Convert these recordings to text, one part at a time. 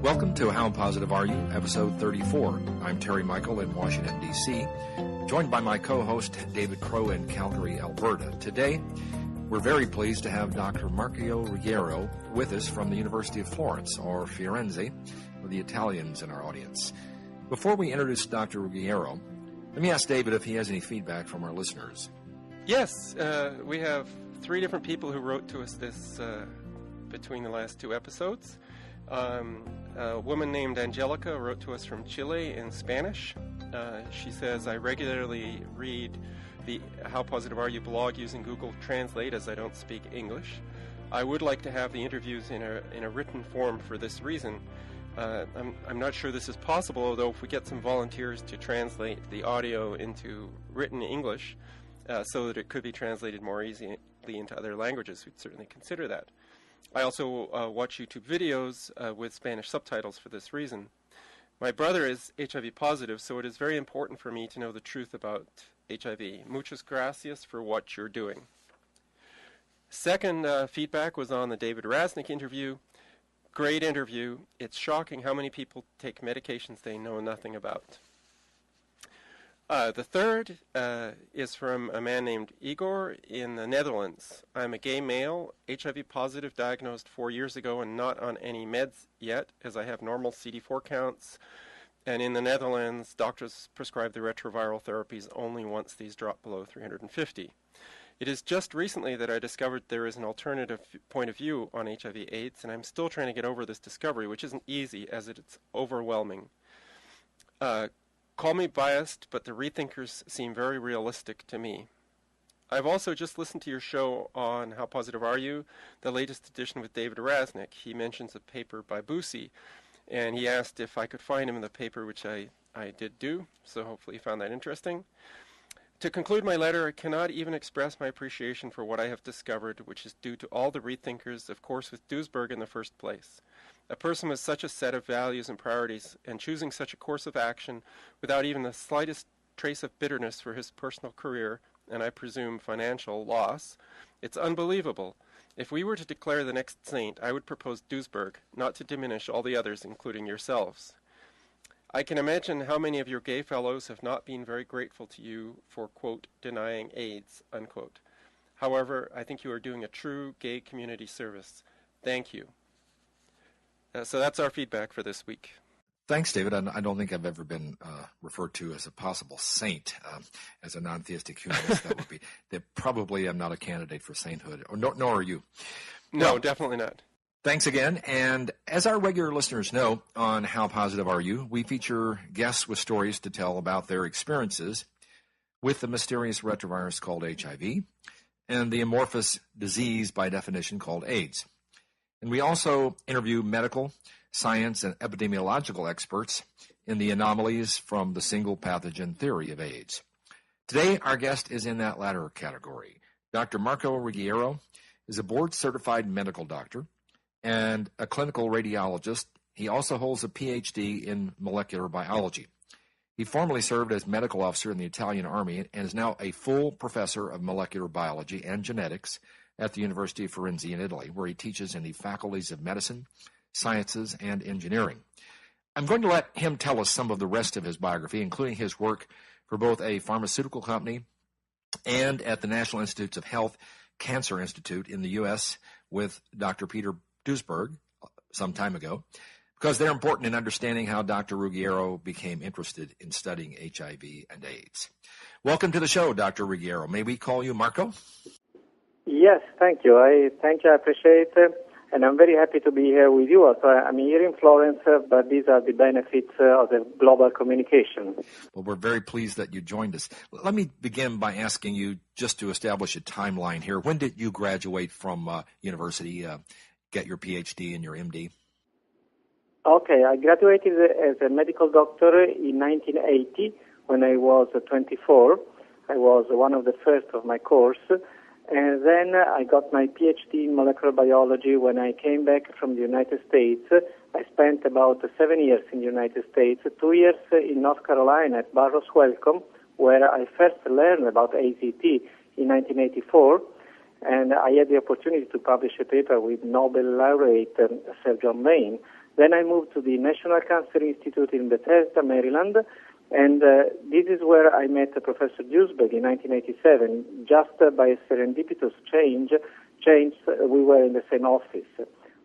Welcome to How Positive Are You, episode 34. I'm Terry Michael in Washington, D.C., joined by my co-host David Crow in Calgary, Alberta. Today, we're very pleased to have Dr. Ruggiero with us from the University of Florence, or Firenze, with the Italians in our audience. Before we introduce Dr. Ruggiero, let me ask David if he has any feedback from our listeners. Yes, we have 3 different people who wrote to us this between the last 2 episodes. A woman named Angelica wrote to us from Chile in Spanish. She says, I regularly read the How Positive Are You blog using Google Translate as I don't speak English. I would like to have the interviews in a written form for this reason. I'm not sure this is possible, although if we get some volunteers to translate the audio into written English so that it could be translated more easily into other languages, we'd certainly consider that. I also watch YouTube videos with Spanish subtitles for this reason. My brother is HIV positive, so it is very important for me to know the truth about HIV. Muchas gracias for what you're doing. Second feedback was on the David Rasnick interview. Great interview. It's shocking how many people take medications they know nothing about. The third is from a man named Igor in the Netherlands. I'm a gay male, HIV positive, diagnosed 4 years ago and not on any meds yet, as I have normal CD4 counts. And in the Netherlands, doctors prescribe the retroviral therapies only once these drop below 350. It is just recently that I discovered there is an alternative point of view on HIV/AIDS, and I'm still trying to get over this discovery, which isn't easy as it's overwhelming. Call me biased, but the rethinkers seem very realistic to me. I've also just listened to your show on How Positive Are You, the latest edition with David Rasnick. He mentions a paper by Busi, and he asked if I could find him in the paper, which I did do, so hopefully you found that interesting. To conclude my letter, I cannot even express my appreciation for what I have discovered, which is due to all the rethinkers, of course with Duesberg in the first place. A person with such a set of values and priorities, and choosing such a course of action without even the slightest trace of bitterness for his personal career, and I presume financial loss, it's unbelievable. If we were to declare the next saint, I would propose Duesberg, not to diminish all the others, including yourselves. I can imagine how many of your gay fellows have not been very grateful to you for, quote, denying AIDS, unquote. However, I think you are doing a true gay community service. Thank you. So that's our feedback for this week. Thanks, David. I don't think I've ever been referred to as a possible saint. As a non-theistic humanist, that would be. Probably I'm not a candidate for sainthood, or nor are you. No, definitely not. Thanks again. And as our regular listeners know, on How Positive Are You, we feature guests with stories to tell about their experiences with the mysterious retrovirus called HIV and the amorphous disease by definition called AIDS. And we also interview medical, science, and epidemiological experts in the anomalies from the single pathogen theory of AIDS. Today, our guest is in that latter category. Dr. Marco Ruggiero is a board-certified medical doctor and a clinical radiologist. He also holds a PhD in molecular biology. He formerly served as medical officer in the Italian Army and is now a full professor of molecular biology and genetics at the University of Firenze in Italy, where he teaches in the Faculties of Medicine, Sciences, and Engineering. I'm going to let him tell us some of the rest of his biography, including his work for both a pharmaceutical company and at the National Institutes of Health Cancer Institute in the U.S. with Dr. Peter Duesberg some time ago, because they're important in understanding how Dr. Ruggiero became interested in studying HIV and AIDS. Welcome to the show, Dr. Ruggiero. May we call you Marco? Yes, thank you. I appreciate it, and I'm very happy to be here with you. Also, I'm here in Florence, but these are the benefits of the global communication. Well, we're very pleased that you joined us. Let me begin by asking you, just to establish a timeline here, when did you graduate from university, get your PhD and your MD? Okay, I graduated as a medical doctor in 1980 when I was 24. I was one of the first of my course. And then I got my PhD in molecular biology when I came back from the United States. I spent about 7 years in the United States, 2 years in North Carolina at Barrows Wellcome, where I first learned about AZT in 1984. And I had the opportunity to publish a paper with Nobel laureate Sir John Vane Then I moved to the National Cancer Institute in Bethesda, Maryland, and this is where I met Professor Duesberg in 1987. Just by a serendipitous change, we were in the same office.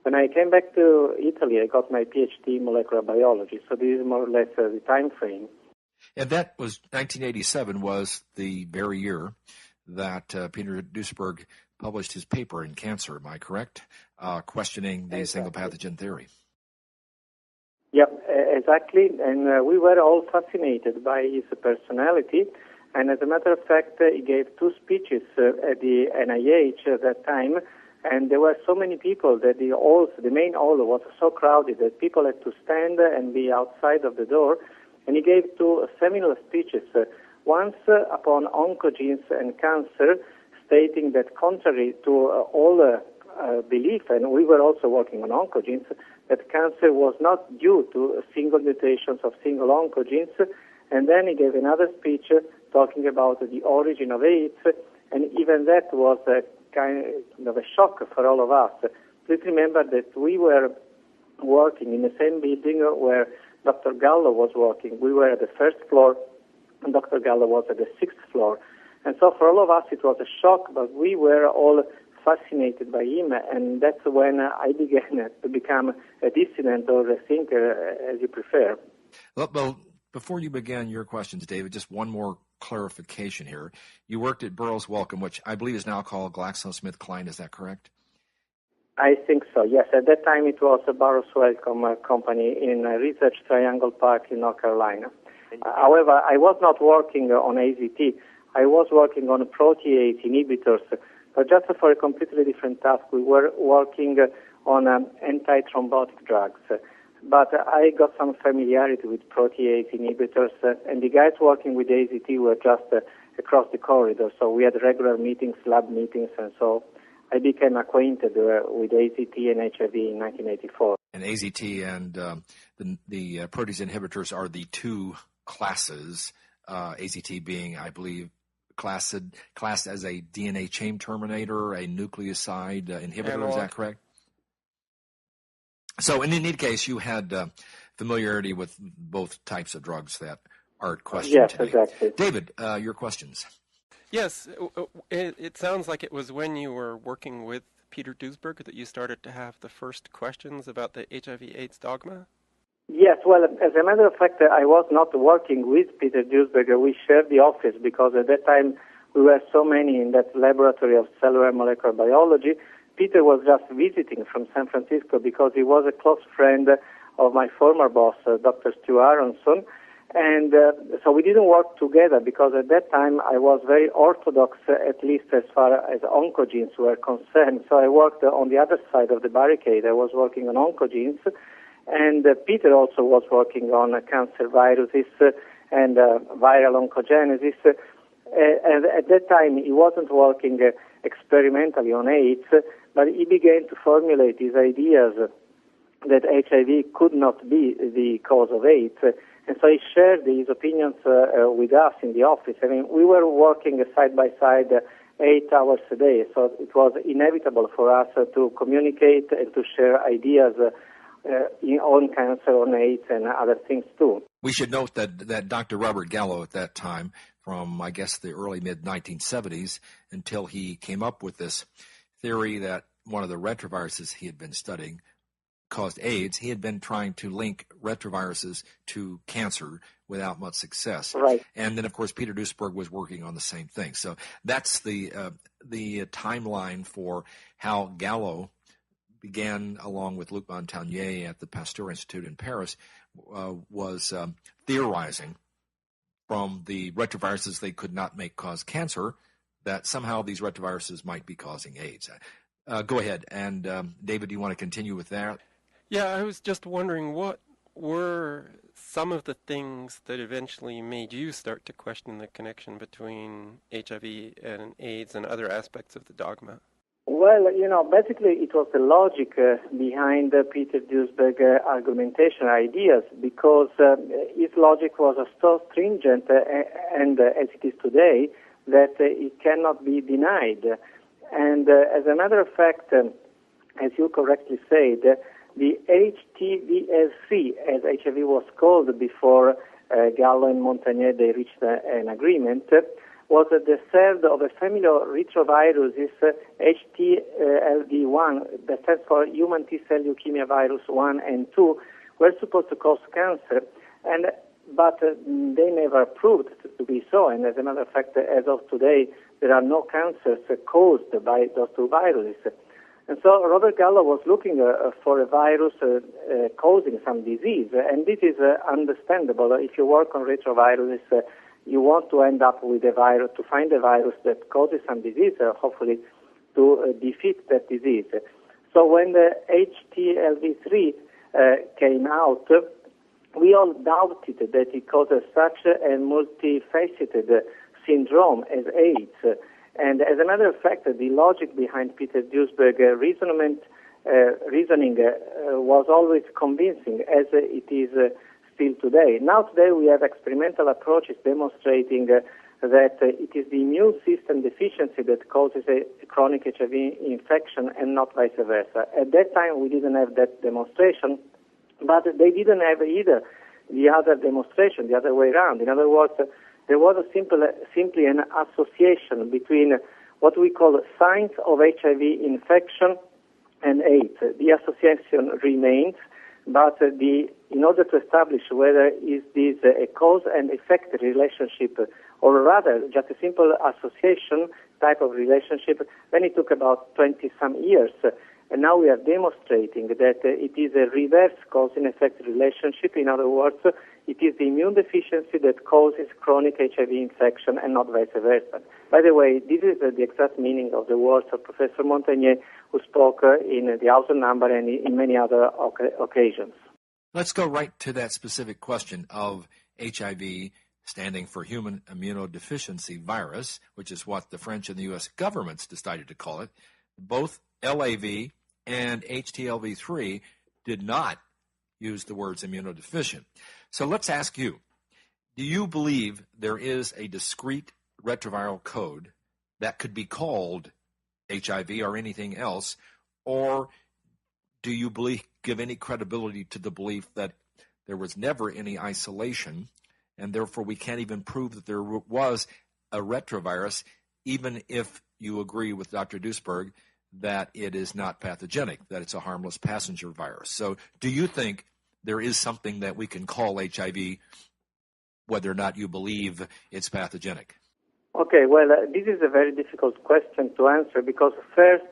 When I came back to Italy, I got my PhD in molecular biology, so this is more or less the time frame. And that was 1987 was the very year that Peter Duesberg published his paper in Cancer, am I correct? Questioning the single pathogen theory. Yep, exactly. And we were all fascinated by his personality. And as a matter of fact, he gave 2 speeches at the NIH at that time. And there were so many people that the main hall was so crowded that people had to stand and be outside of the door. And he gave 2 seminal speeches, once upon oncogenes and cancer, stating that contrary to all belief, and we were also working on oncogenes, that cancer was not due to single mutations of single oncogenes. And then he gave another speech talking about the origin of AIDS, and even that was a kind of a shock for all of us. Please remember that we were working in the same building where Dr. Gallo was working. We were at the 1st floor, and Dr. Gallo was at the 6th floor. And so for all of us it was a shock, but we were all fascinated by him, and that's when I began to become a dissident or a thinker, as you prefer. Well, before you began your questions, David, just one more clarification here. You worked at Burroughs Wellcome, which I believe is now called GlaxoSmithKline, is that correct? I think so, yes. At that time it was a Burroughs Wellcome company in Research Triangle Park in North Carolina. However, I was not working on AZT. I was working on protease inhibitors, but just for a completely different task. We were working on anti-thrombotic drugs. But I got some familiarity with protease inhibitors, and the guys working with AZT were just across the corridor. So we had regular meetings, lab meetings, and so I became acquainted with AZT and HIV in 1984. And AZT and the protease inhibitors are the 2 classes, AZT being, I believe, classed as a DNA chain terminator, a nucleoside inhibitor, is that correct? So in any case, you had familiarity with both types of drugs that are at question today. Yes, exactly. David, your questions. Yes, it sounds like it was when you were working with Peter Duesberg that you started to have the first questions about the HIV/AIDS dogma? Yes, well, as a matter of fact, I was not working with Peter Duesberg. We shared the office because at that time we were so many in that laboratory of cellular molecular biology. Peter was just visiting from San Francisco because he was a close friend of my former boss, Dr. Stu Aronson. And so we didn't work together because at that time I was very orthodox, at least as far as oncogenes were concerned. So I worked on the other side of the barricade. I was working on oncogenes. And Peter also was working on cancer viruses and viral oncogenesis. And at that time, he wasn't working experimentally on AIDS, but he began to formulate these ideas that HIV could not be the cause of AIDS. And so he shared his opinions with us in the office. I mean, we were working side by side 8 hours a day, so it was inevitable for us to communicate and to share ideas on cancer, on AIDS, and other things too. We should note that Dr. Robert Gallo at that time, from I guess the early mid-1970s until he came up with this theory that one of the retroviruses he had been studying caused AIDS, he had been trying to link retroviruses to cancer without much success. Right. And then, of course, Peter Duesberg was working on the same thing. So that's the timeline for how Gallo began, along with Luc Montagnier at the Pasteur Institute in Paris, was theorizing from the retroviruses they could not make cause cancer, that somehow these retroviruses might be causing AIDS. Go ahead. And David, do you want to continue with that? Yeah, I was just wondering what were some of the things that eventually made you start to question the connection between HIV and AIDS and other aspects of the dogma? Well, basically it was the logic behind Peter Duesberg argumentation ideas, because his logic was so stringent, and as it is today, that it cannot be denied. And as a matter of fact, as you correctly said, the HTVL3, as HIV was called before Gallo and Montagnier, they reached an agreement, was the third of a family of retroviruses, HTLV1, that stands for human T-cell leukemia virus 1 and 2, were supposed to cause cancer, but they never proved to be so. And as a matter of fact, as of today, there are no cancers caused by those two viruses. And so Robert Gallo was looking for a virus causing some disease, and this is understandable. If you work on retroviruses, you want to end up with a virus, to find a virus that causes some disease, hopefully to defeat that disease. So when the HTLV3 came out, we all doubted that it causes such a multifaceted syndrome as AIDS. And as a matter of fact, the logic behind Peter Duesberg reasoning was always convincing, as it is still today. Now today we have experimental approaches demonstrating that it is the immune system deficiency that causes a chronic HIV infection and not vice versa. At that time we didn't have that demonstration, but they didn't have either the other demonstration, the other way around. In other words, there was simply an association between what we call signs of HIV infection and AIDS. The association remains, but in order to establish whether is this a cause and effect relationship, or rather just a simple association type of relationship, then it took about 20-some years. And now we are demonstrating that it is a reverse cause and effect relationship. In other words, it is the immune deficiency that causes chronic HIV infection and not vice versa. By the way, this is the exact meaning of the words of Professor Montagnier, who spoke in the House of Number and in many other occasions. Let's go right to that specific question of HIV, standing for human immunodeficiency virus, which is what the French and the U.S. governments decided to call it. Both LAV and HTLV3 did not use the words immunodeficient. So let's ask you, do you believe there is a discrete retroviral code that could be called HIV or anything else, or do you give any credibility to the belief that there was never any isolation, and therefore we can't even prove that there was a retrovirus, even if you agree with Dr. Duesberg that it is not pathogenic, that it's a harmless passenger virus? So do you think there is something that we can call HIV, whether or not you believe it's pathogenic? Okay, well, this is a very difficult question to answer, because first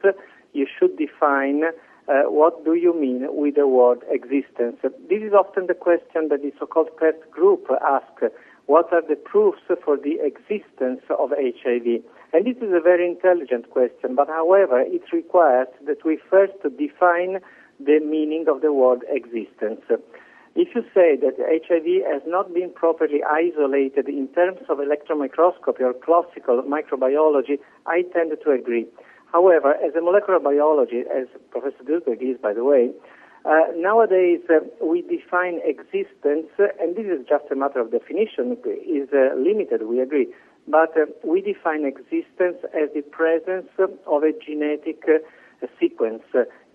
you should define what do you mean with the word existence. This is often the question that the so-called PET group asks. What are the proofs for the existence of HIV? And this is a very intelligent question, but however, it requires that we first define the meaning of the word existence. If you say that HIV has not been properly isolated in terms of electron microscopy or classical microbiology, I tend to agree. However, as a molecular biologist, as Professor Duesberg is, by the way, nowadays we define existence, and this is just a matter of definition, is limited, we agree, but we define existence as the presence of a genetic sequence.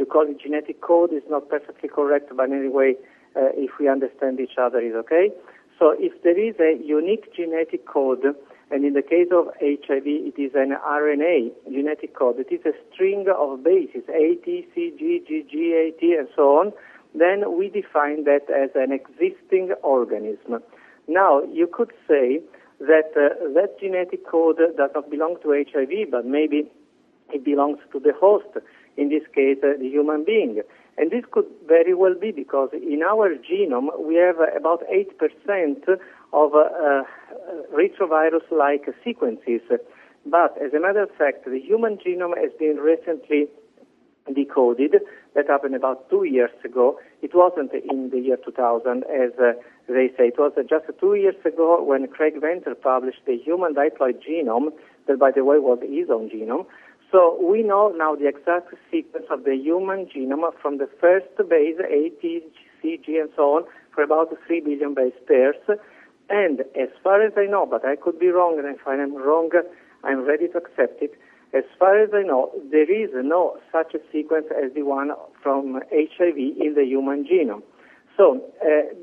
You call it genetic code, is not perfectly correct, but anyway, if we understand each other, is okay. So if there is a unique genetic code, and in the case of HIV, it is an RNA genetic code, it is a string of bases, A, T, C, G, G, G, A, T, and so on, then we define that as an existing organism. Now, you could say that that genetic code does not belong to HIV, but maybe it belongs to the host, in this case, the human being. And this could very well be, because in our genome we have about 8% of retrovirus-like sequences. But as a matter of fact, the human genome has been recently decoded. That happened about 2 years ago. It wasn't in the year 2000, as they say. It was just 2 years ago when Craig Venter published the human diploid genome, that, by the way, was his own genome. So we know now the exact sequence of the human genome from the first base, A, T, C, G, and so on, for about 3 billion base pairs. And as far as I know, but I could be wrong, and if I am wrong, I'm ready to accept it, As far as I know, there is no such a sequence as the one from HIV in the human genome. So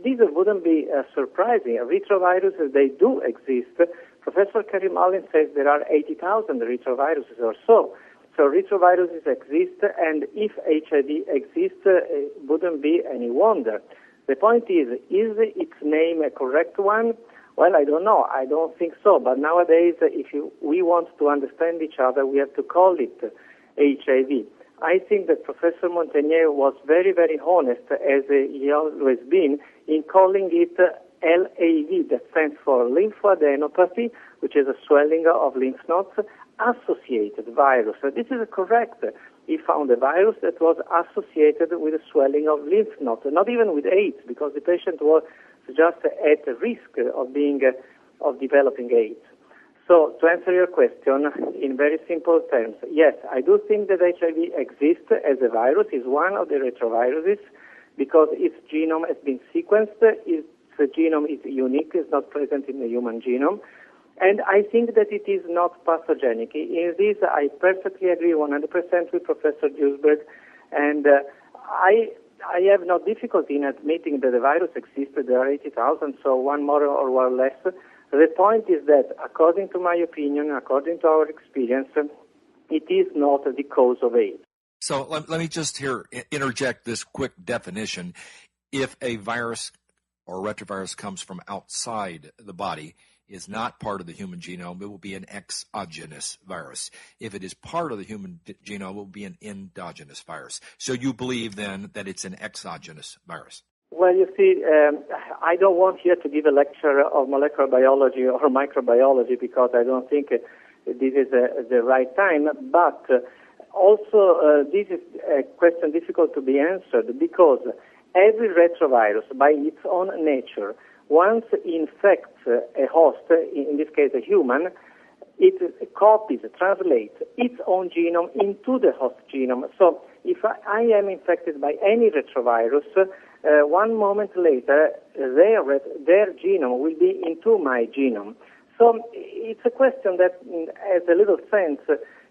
this wouldn't be surprising. Retroviruses, they do exist. Professor Kerry Mullin says there are 80,000 retroviruses or so. So retroviruses exist, and if HIV exists, it wouldn't be any wonder. The point is its name a correct one? Well, I don't know. I don't think so. But nowadays, if we want to understand each other, we have to call it HIV. I think that Professor Montagnier was very, very honest, as he always been, in calling it LAV, that stands for lymphadenopathy, which is a swelling of lymph nodes, associated virus. So this is correct. He found a virus that was associated with a swelling of lymph nodes, not even with AIDS, because the patient was just at risk of developing AIDS. So to answer your question in very simple terms, yes, I do think that HIV exists as a virus, is one of the retroviruses, because its genome has been sequenced, its genome is unique, is not present in the human genome, and I think that it is not pathogenic. In this, I perfectly agree 100% with Professor Duesberg, and I have no difficulty in admitting that the virus existed. There are 80,000, so one more or one less. The point is that, according to my opinion, according to our experience, it is not the cause of AIDS. So let me just here interject this quick definition. If a virus or retrovirus comes from outside the body, is not part of the human genome, it will be an exogenous virus. If it is part of the human genome, it will be an endogenous virus. So you believe then that it's an exogenous virus? Well, you see, I don't want here to give a lecture of molecular biology or microbiology because I don't think this is the right time, but also this is a question difficult to be answered because every retrovirus, by its own nature, once infects a host, in this case a human, it copies, translates its own genome into the host genome. So if I am infected by any retrovirus, one moment later, their genome will be into my genome. So it's a question that has a little sense.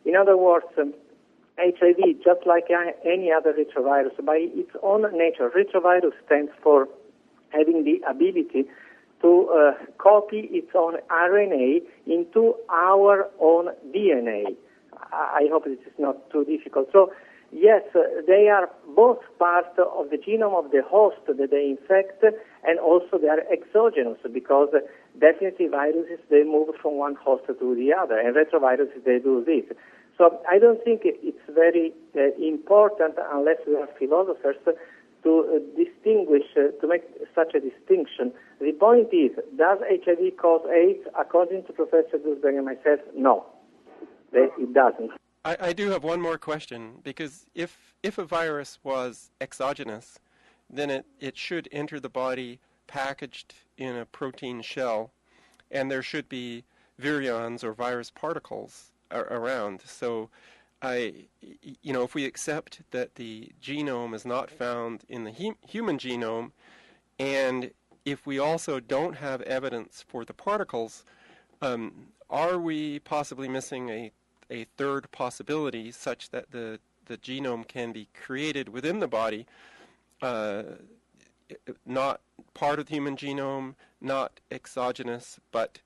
In other words, HIV, just like any other retrovirus, by its own nature, retrovirus stands for having the ability to copy its own RNA into our own DNA. I hope this is not too difficult. So, yes, they are both part of the genome of the host that they infect, and also they are exogenous because definitely viruses, they move from one host to the other, and retroviruses, they do this. So I don't think it's very important, unless we are philosophers, to distinguish, to make such a distinction. The point is, does HIV cause AIDS? According to Professor Duesberg and myself, no, it doesn't. I do have one more question, because if a virus was exogenous, then it should enter the body packaged in a protein shell, and there should be virions or virus particles around. So if we accept that the genome is not found in the human genome, and if we also don't have evidence for the particles, are we possibly missing a third possibility such that the genome can be created within the body, not part of the human genome, not exogenous, but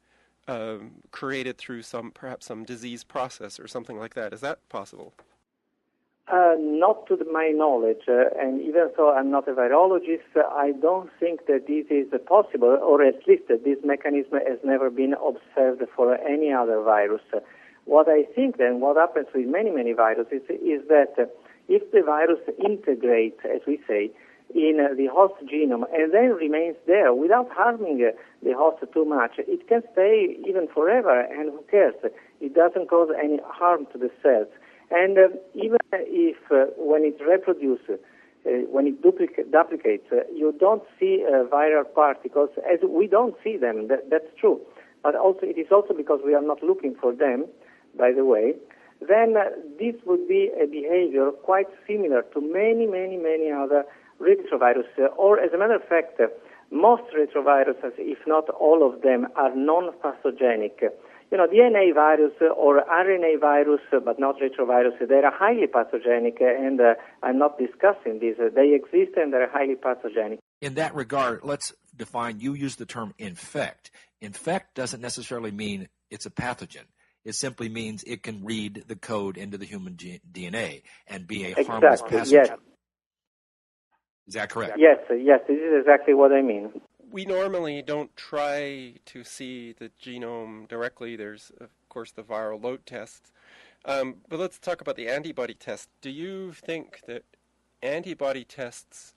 created through perhaps some disease process or something like that? Is that possible? Not to my knowledge, and even though I'm not a virologist, I don't think that this is possible, or at least that this mechanism has never been observed for any other virus. What I think then, what happens with many, many viruses is that if the virus integrates, as we say, in the host genome and then remains there without harming the host too much, it can stay even forever, and who cares? It doesn't cause any harm to the cells. And even if when it reproduces, when it duplicates, you don't see viral particles, as we don't see them, that's true. But also, it is also because we are not looking for them, by the way. Then this would be a behavior quite similar to many, many, many other retroviruses, or as a matter of fact, most retroviruses, if not all of them, are non-pathogenic. DNA virus or RNA virus, but not retrovirus, they are highly pathogenic, and I'm not discussing this. They exist and they're highly pathogenic. In that regard, let's define, you use the term infect. Infect doesn't necessarily mean it's a pathogen. It simply means it can read the code into the human DNA and be a harmless pathogen. Yes. Is that correct? Yes, this is exactly what I mean. We normally don't try to see the genome directly. There's, of course, the viral load tests. But let's talk about the antibody test. Do you think that antibody tests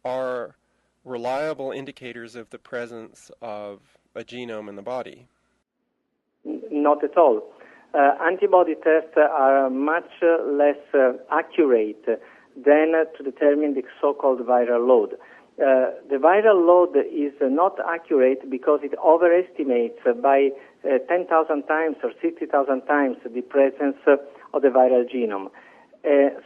are reliable indicators of the presence of a genome in the body? Not at all. Antibody tests are much less accurate than to determine the so-called viral load. The viral load is not accurate because it overestimates by 10,000 times or 60,000 times the presence of the viral genome.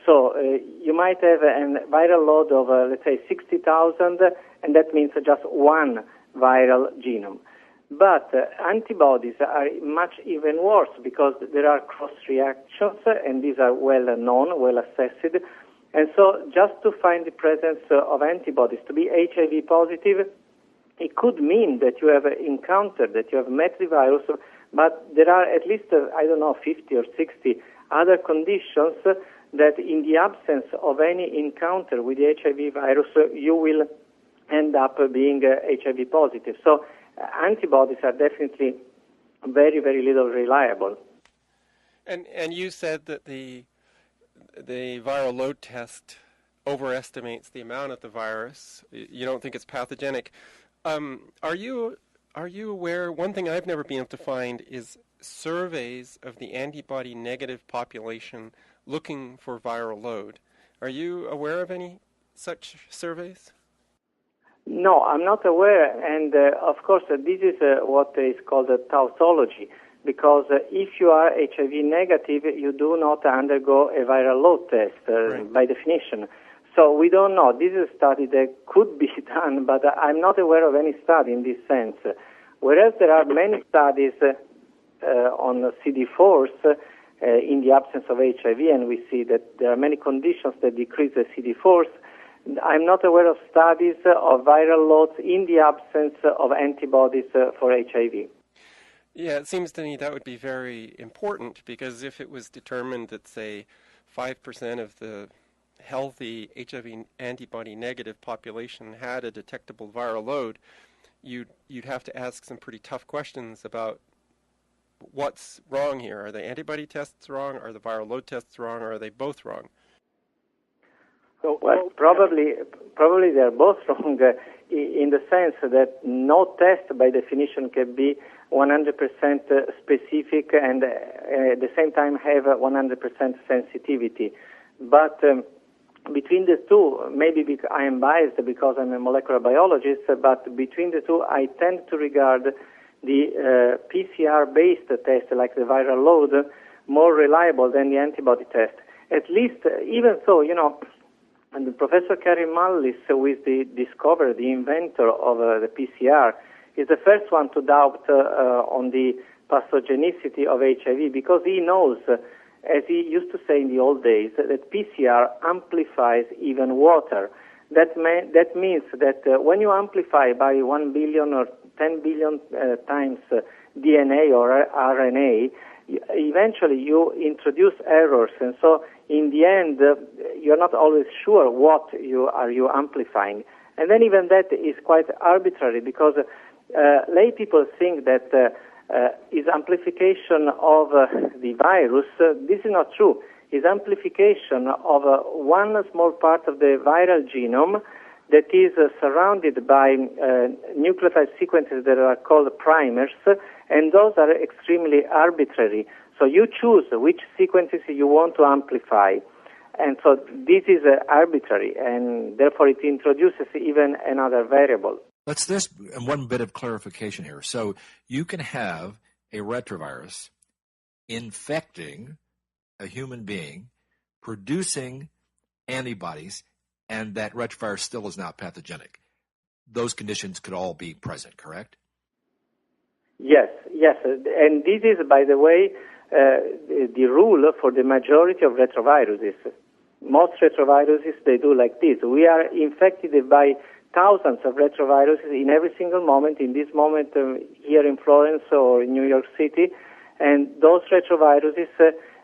So you might have a viral load of, let's say, 60,000, and that means just one viral genome. But antibodies are much even worse because there are cross-reactions, and these are well known, well assessed. And so just to find the presence of antibodies, to be HIV positive, it could mean that you have encountered, that you have met the virus, but there are at least, 50 or 60 other conditions that in the absence of any encounter with the HIV virus, you will end up being HIV positive. So antibodies are definitely very, very little reliable. And you said that the viral load test overestimates the amount of the virus. You don't think it's pathogenic. Are you aware? One thing I've never been able to find is surveys of the antibody negative population looking for viral load. Are you aware of any such surveys? No, I'm not aware, and of course this is what is called a tautology, because if you are HIV negative, you do not undergo a viral load test Right. by definition. So we don't know. This is a study that could be done, but I'm not aware of any study in this sense. Whereas there are many studies on CD4s in the absence of HIV, and we see that there are many conditions that decrease the CD4s. I'm not aware of studies of viral loads in the absence of antibodies for HIV. Yeah, it seems to me that would be very important, because if it was determined that, say, 5% of the healthy HIV antibody negative population had a detectable viral load, you'd have to ask some pretty tough questions about what's wrong here. Are the antibody tests wrong? Are the viral load tests wrong? Or are they both wrong? Well, probably they're both wrong in the sense that no test by definition can be 100% specific and at the same time have 100% sensitivity. But between the two, maybe I am biased because I'm a molecular biologist, but between the two I tend to regard the PCR-based test, like the viral load, more reliable than the antibody test. At least, even so, and Professor Karim Mallis, who is the discoverer, the inventor of the PCR, is the first one to doubt on the pathogenicity of HIV, because he knows, as he used to say in the old days, that PCR amplifies even water. That means that when you amplify by 1 billion or 10 billion times DNA or RNA, eventually you introduce errors, and so in the end you're not always sure what you amplifying. And then even that is quite arbitrary, because lay people think that is amplification of the virus. This is not true. Is amplification of one small part of the viral genome that is surrounded by nucleotide sequences that are called primers, and those are extremely arbitrary. So you choose which sequences you want to amplify. And so this is arbitrary, and therefore it introduces even another variable. This one bit of clarification here. So you can have a retrovirus infecting a human being, producing antibodies, and that retrovirus still is not pathogenic. Those conditions could all be present, correct? Yes, yes. And this is, by the way, the rule for the majority of retroviruses. Most retroviruses, they do like this. We are infected by thousands of retroviruses in every single moment, in this moment here in Florence or in New York City, and those retroviruses,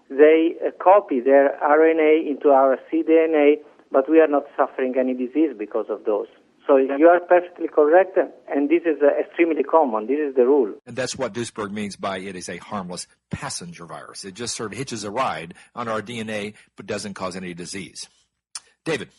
they copy their RNA into our cDNA, but we are not suffering any disease because of those. So you are perfectly correct, and this is extremely common. This is the rule. And that's what Duesberg means by it is a harmless passenger virus. It just sort of hitches a ride on our DNA, but doesn't cause any disease. David.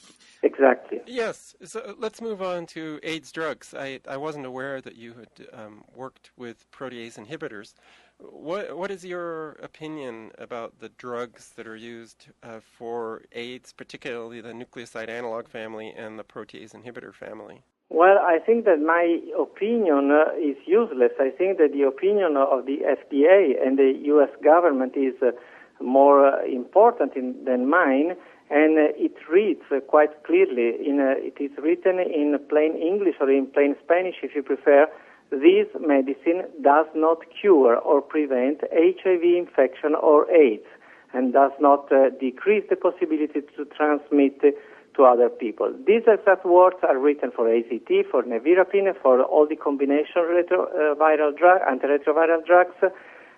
Exactly. Yes. So let's move on to AIDS drugs. I wasn't aware that you had worked with protease inhibitors. What is your opinion about the drugs that are used for AIDS, particularly the nucleoside analog family and the protease inhibitor family? Well, I think that my opinion is useless. I think that the opinion of the FDA and the U.S. government is more important than mine, and it reads quite clearly. It is written in plain English or in plain Spanish, if you prefer. This medicine does not cure or prevent HIV infection or AIDS, and does not decrease the possibility to transmit to other people. These exact words are written for AZT, for nevirapine, for all the combination antiretroviral drugs.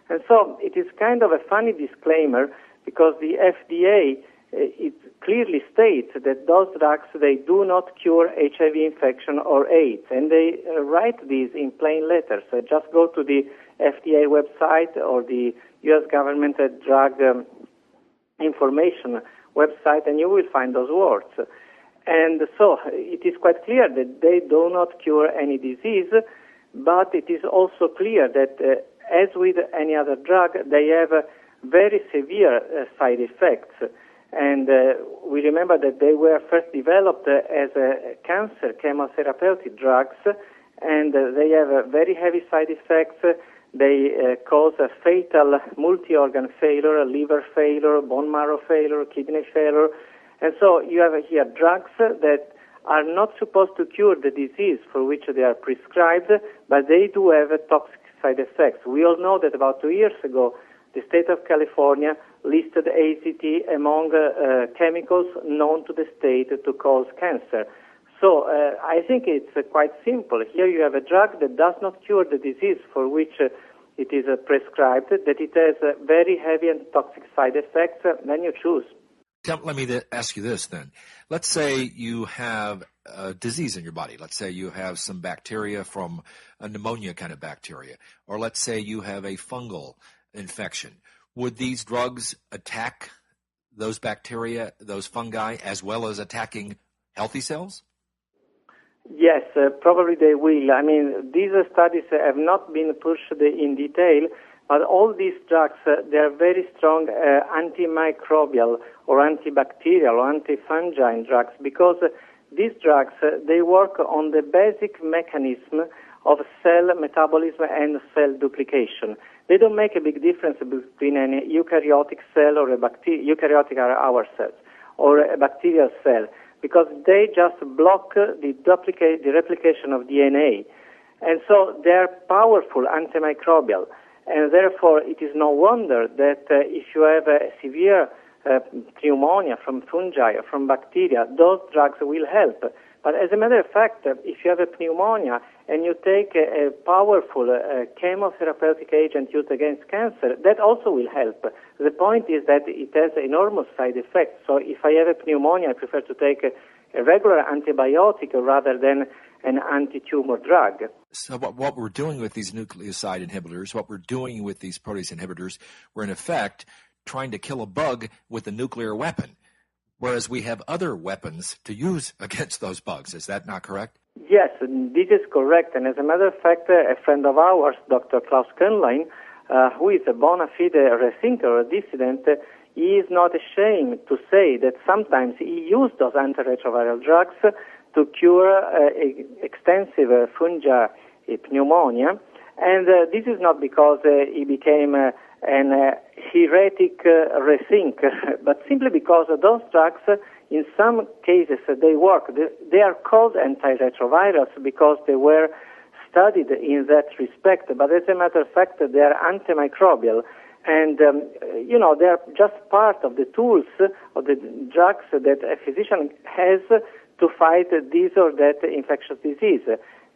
And so it is kind of a funny disclaimer, because the FDA it clearly states that those drugs, they do not cure HIV infection or AIDS, and they write these in plain letters. So just go to the FDA website or the U.S. government drug information website, and you will find those words. And so it is quite clear that they do not cure any disease, but it is also clear that as with any other drug, they have very severe side effects. And we remember that they were first developed as cancer chemotherapeutic drugs, and they have very heavy side effects. They cause a fatal multi-organ failure, liver failure, bone marrow failure, kidney failure. And so you have here drugs that are not supposed to cure the disease for which they are prescribed, but they do have toxic side effects. We all know that about 2 years ago, the state of California listed AZT among chemicals known to the state to cause cancer. So I think it's quite simple. Here you have a drug that does not cure the disease for which it is prescribed, that it has very heavy and toxic side effects, then you choose. Let me ask you this then. Let's say you have a disease in your body. Let's say you have some bacteria from a pneumonia kind of bacteria, or let's say you have a fungal infection. Would these drugs attack those bacteria, those fungi, as well as attacking healthy cells? Yes, probably they will. I mean, these studies have not been pushed in detail, but all these drugs, they are very strong antimicrobial or antibacterial or antifungine drugs, because these drugs, they work on the basic mechanism of cell metabolism and cell duplication. They don't make a big difference between an eukaryotic cell or a eukaryotic are our cells, or a bacterial cell, because they just block the replication of DNA. And so they're powerful antimicrobial. And therefore, it is no wonder that if you have a severe pneumonia from fungi or from bacteria, those drugs will help. But as a matter of fact, if you have a pneumonia and you take a powerful chemotherapeutic agent used against cancer, that also will help. The point is that it has enormous side effects. So if I have a pneumonia, I prefer to take a regular antibiotic rather than an anti-tumor drug. So what we're doing with these nucleoside inhibitors, what we're doing with these protease inhibitors, we're in effect trying to kill a bug with a nuclear weapon, whereas we have other weapons to use against those bugs. Is that not correct? Yes, this is correct. And as a matter of fact, a friend of ours, Dr. Klaus Köhnlein, who is a bona fide rethinker or dissident, he is not ashamed to say that sometimes he used those antiretroviral drugs to cure extensive fungal pneumonia. And this is not because he became an heretic rethinker, but simply because those drugs, in some cases, they work. They are called antiretrovirals because they were studied in that respect, but as a matter of fact, they are antimicrobial. And, they are just part of the tools of the drugs that a physician has to fight this or that infectious disease.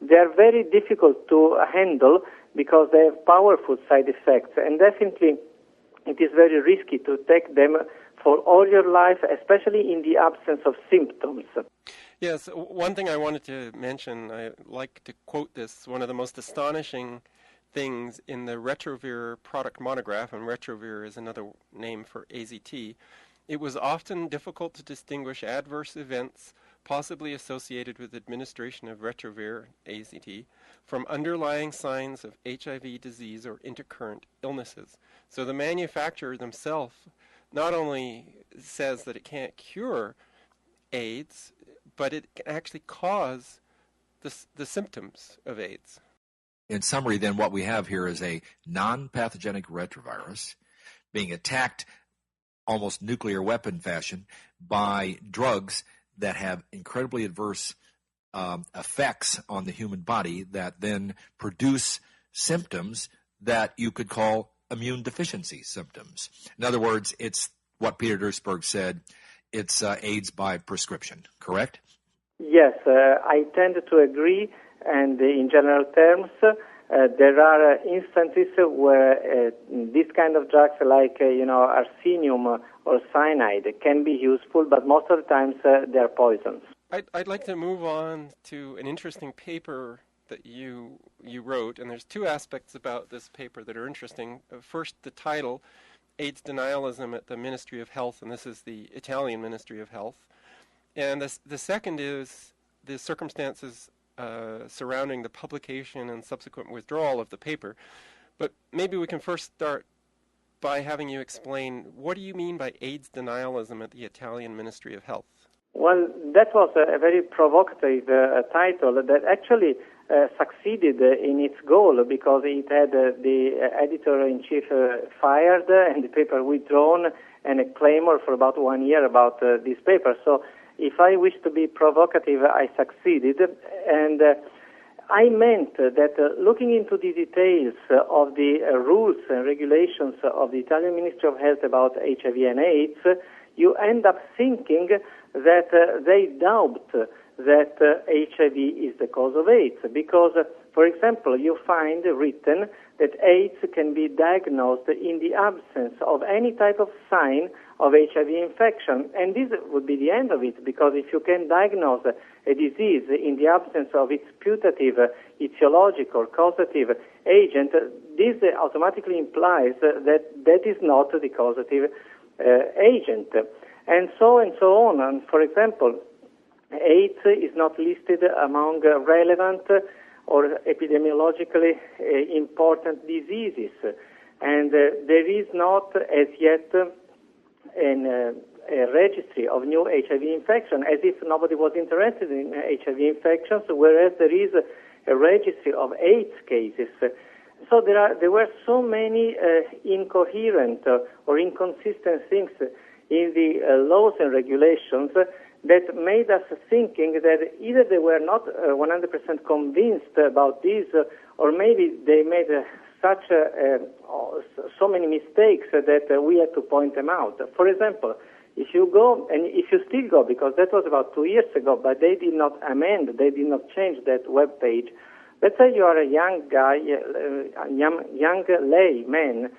They are very difficult to handle because they have powerful side effects, and definitely it is very risky to take them for all your life, especially in the absence of symptoms. Yes, one thing I wanted to mention, I like to quote this, one of the most astonishing things in the Retrovir product monograph, and Retrovir is another name for AZT, it was often difficult to distinguish adverse events possibly associated with administration of Retrovir, AZT, from underlying signs of HIV disease or intercurrent illnesses. So the manufacturer themselves not only says that it can't cure AIDS, but it can actually cause the symptoms of AIDS. In summary, then, what we have here is a non-pathogenic retrovirus being attacked almost nuclear weapon fashion by drugs that have incredibly adverse effects on the human body that then produce symptoms that you could call immune deficiency symptoms. In other words, it's what Peter Duesberg said, it's AIDS by prescription, correct? Yes, I tend to agree, and in general terms, there are instances where this kind of drugs like, arsenium or cyanide can be useful, but most of the times they are poisons. I'd like to move on to an interesting paper that you wrote, and there's two aspects about this paper that are interesting. First, the title, AIDS Denialism at the Ministry of Health, and this is the Italian Ministry of Health. And the second is the circumstances surrounding the publication and subsequent withdrawal of the paper. But maybe we can first start by having you explain, what do you mean by AIDS denialism at the Italian Ministry of Health? Well, that was a very provocative title that actually succeeded in its goal because it had the editor-in-chief fired and the paper withdrawn and a clamor for about 1 year about this paper. So if I wish to be provocative, I succeeded. And I meant that looking into the details of the rules and regulations of the Italian Ministry of Health about HIV and AIDS, you end up thinking that they doubt that HIV is the cause of AIDS. Because, for example, you find written that AIDS can be diagnosed in the absence of any type of sign of HIV infection. And this would be the end of it, because if you can diagnose a disease in the absence of its putative, etiologic, or causative agent, this automatically implies that that is not the causative agent. And so on. And for example, AIDS is not listed among relevant or epidemiologically important diseases. And there is not as yet a registry of new HIV infection, as if nobody was interested in HIV infections, whereas there is a registry of AIDS cases. So there were so many incoherent or inconsistent things in the laws and regulations that made us thinking that either they were not 100% convinced about this, or maybe they made so many mistakes that we had to point them out. For example, if you go, and if you still go, because that was about 2 years ago, but they did not amend, they did not change that web page. Let's say you are a young guy, young layman,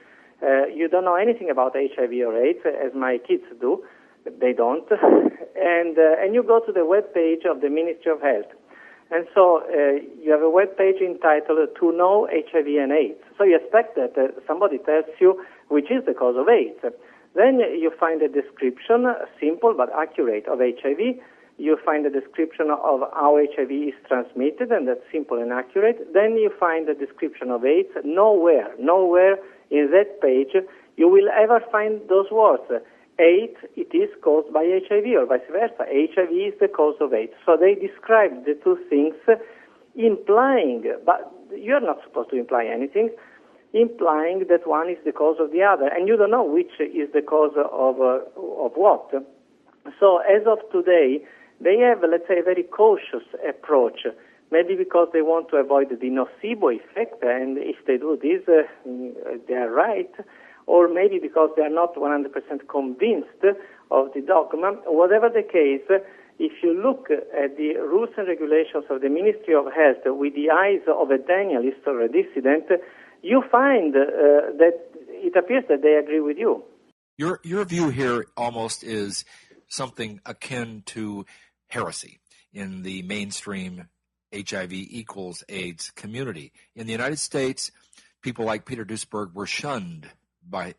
you don't know anything about HIV or AIDS, as my kids do. They don't. And you go to the web page of the Ministry of Health. And so you have a web page entitled To Know HIV and AIDS. So you expect that somebody tells you which is the cause of AIDS. Then you find a description, simple but accurate, of HIV. You find a description of how HIV is transmitted, and that's simple and accurate. Then you find a description of AIDS. Nowhere in that page you will ever find those words. AIDS, it is caused by HIV, or vice versa. HIV is the cause of AIDS. So they describe the two things, implying, but you're not supposed to imply anything, implying that one is the cause of the other, and you don't know which is the cause of what. So as of today, they have, let's say, a very cautious approach maybe because they want to avoid the nocebo effect, and if they do this, they are right, or maybe because they are not 100% convinced of the dogma. Whatever the case, if you look at the rules and regulations of the Ministry of Health with the eyes of a Danielist or a dissident, you find that it appears that they agree with you. Your view here almost is something akin to heresy in the mainstream HIV equals AIDS community. In the United States, people like Peter Duesberg were shunned by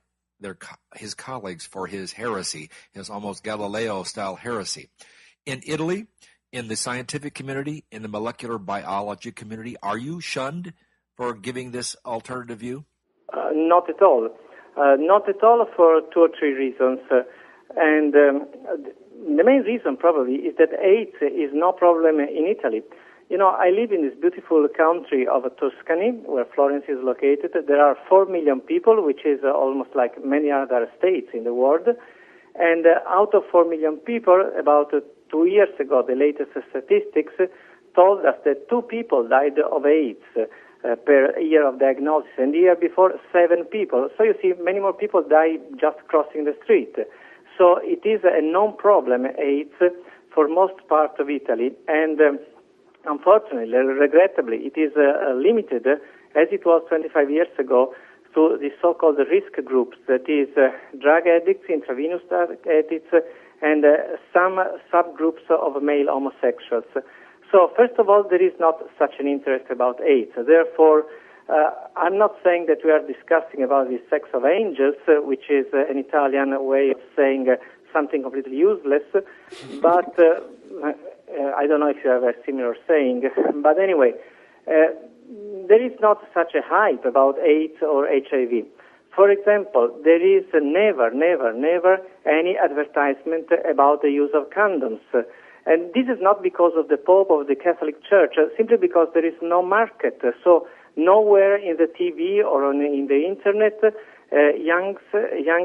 his colleagues for his heresy, his almost Galileo-style heresy. In Italy, in the scientific community, in the molecular biology community, are you shunned for giving this alternative view? Not at all. Not at all, for 2 or 3 reasons. And the main reason probably is that AIDS is no problem in Italy. You know, I live in this beautiful country of Tuscany, where Florence is located. There are 4 million people, which is almost like many other states in the world. And out of 4 million people, about 2 years ago, the latest statistics told us that 2 people died of AIDS per year of diagnosis, and the year before 7 people. So you see, many more people die just crossing the street. So it is a known problem, AIDS, for most part of Italy, and unfortunately, regrettably, it is limited, as it was 25 years ago, to the so-called risk groups, that is, drug addicts, intravenous drug addicts, and some subgroups of male homosexuals. So, first of all, there is not such an interest about AIDS. Therefore, I'm not saying that we are discussing about the sex of angels, which is an Italian way of saying something completely useless, but I don't know if you have a similar saying, but anyway, there is not such a hype about AIDS or HIV. For example, there is never any advertisement about the use of condoms. And this is not because of the Pope of the Catholic Church, simply because there is no market. So nowhere in the TV or in the Internet, young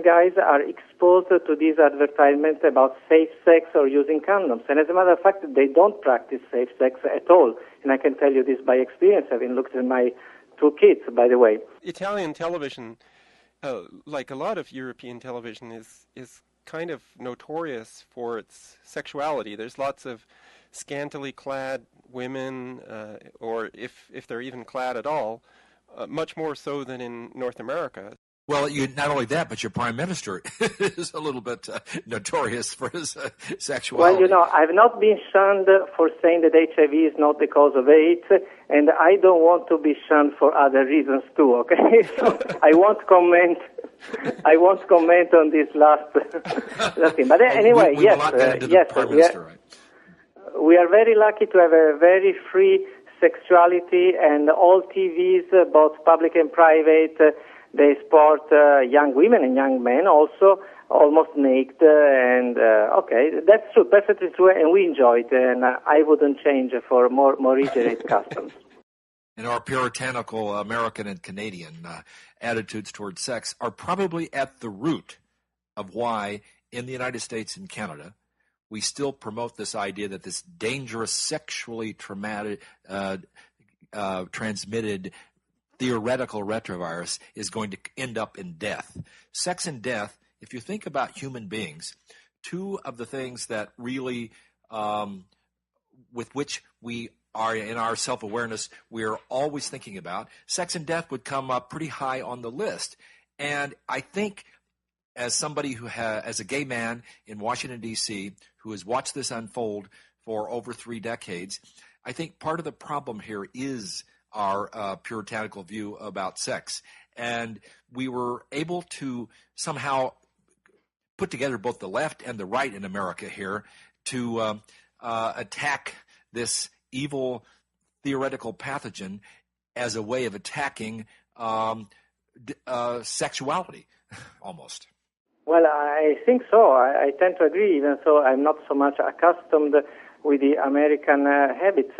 guys are exposed to these advertisements about safe sex or using condoms. And as a matter of fact, they don't practice safe sex at all. And I can tell you this by experience, having looked at my 2 kids, by the way. Italian television, like a lot of European television, is kind of notorious for its sexuality. There's lots of scantily clad women, or if they're even clad at all, much more so than in North America. Well, not only that, but your prime minister is a little bit notorious for his sexuality. Well, you know, I've not been shunned for saying that HIV is not the cause of AIDS, and I don't want to be shunned for other reasons too, okay? So I won't comment on this last thing. But anyway, we will not get into the prime minister, right? We are very lucky to have a very free sexuality, and all TVs, both public and private, they sport young women and young men also, almost naked, and okay, that's true, perfectly true, and we enjoy it, and I wouldn't change for more reiterate customs. And our puritanical American and Canadian attitudes towards sex are probably at the root of why in the United States and Canada we still promote this idea that this dangerous sexually transmitted theoretical retrovirus is going to end up in death. Sex and death, if you think about human beings, 2 of the things that really, with which we are in our self-awareness, we're always thinking about, sex and death would come up pretty high on the list. And I think as somebody as a gay man in Washington, D.C., who has watched this unfold for over 3 decades, I think part of the problem here is our puritanical view about sex. And we were able to somehow put together both the left and the right in America here to attack this evil theoretical pathogen as a way of attacking sexuality, almost. Well, I think so. I tend to agree, even though I'm not so much accustomed with the American habits.